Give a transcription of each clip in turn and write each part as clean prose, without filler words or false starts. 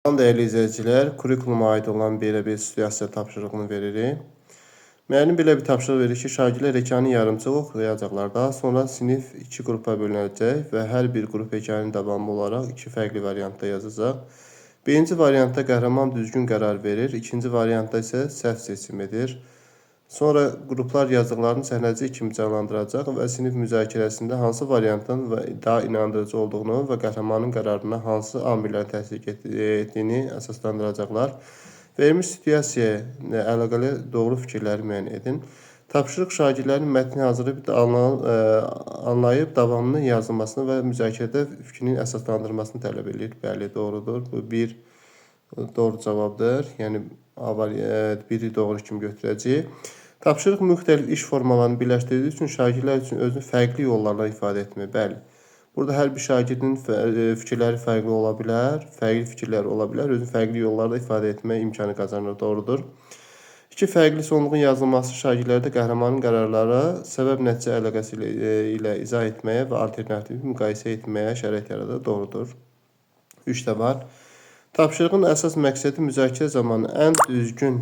Salam dəyərli izləyicilər, kurikuluma aid olan belə bir situasiya tapşırığını veririk. Müəllim belə bir tapşırıq verir ki, şagirdlər hekayəni yarımçıq oxuyacaqlar. Daha sonra sinif 2 qrupa bölünəcək və hər bir qrup hekayənin davamı olaraq 2 fərqli variantda yazacaq. Birinci variantda qəhrəman düzgün qərar verir, ikinci variantda isə səhv seçim edir. Sonra qruplar yazdıqlarını səhnəcik kimi canlandıracaq və sinif müzakirəsində hansı variantın daha inandırıcı olduğunu və qəhrəmanın qərarına hansı amillərin təsir etdiyini əsaslandıracaqlar. Verilmiş situasiyaya əlaqəli doğru fikirləri müəyyən edin. Tapşırıq şagirdlərin mətni hazırlayıb anlayıb davamını yazılmasını və müzakirədə fikrinin əsaslandırılmasını tələb edir. Bəli, doğrudur. Bu bir doğru cavabdır. Yəni biri doğru kimi götürəcəyik. Tapşırıq müxtəlif iş formalarını birləşdirdiyi üçün şagirdlər üçün özünü fərqli yollarla ifadə etmək. Bəli. Burada hər bir şagirdin fikirləri fərqli ola bilər, fərqli fikirlər ola bilər, özünü fərqli yollarda ifadə etmək imkanı qazanır. Doğrudur. İki fərqli sonluğun yazılması şagirdlərdə qəhrəmanın qərarları səbəb-nəticə əlaqəsi ilə izah etməyə və alternativ müqayisə etməyə şərait yaradır. Doğrudur. 3 də var. Tapşırığın əsas məqsədi müzakirə zamanı ən düzgün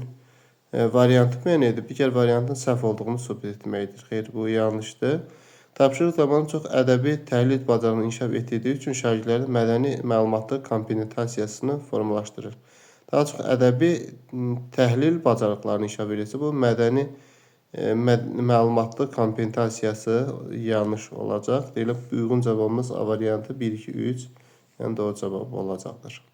variantı müəyyən edib, digər variantın səhv olduğunu sübut etməkdir. Xeyr, bu yanlışdır. Tapşırıq zamanı çox ədəbi təhlil bacarığını inkişaf etdirdiyi üçün şagirdlərin mədəni məlumatlı kompetentasiyasını formalaşdırır. Daha çox ədəbi təhlil bacarıqlarını inkişaf edirsə, bu mədəni məlumatlı kompetentasiyası yanlış olacaq. Deyilən, uyğun cavabımız A variantı 1, 2, 3, yəni doğru cavab olacaqdır.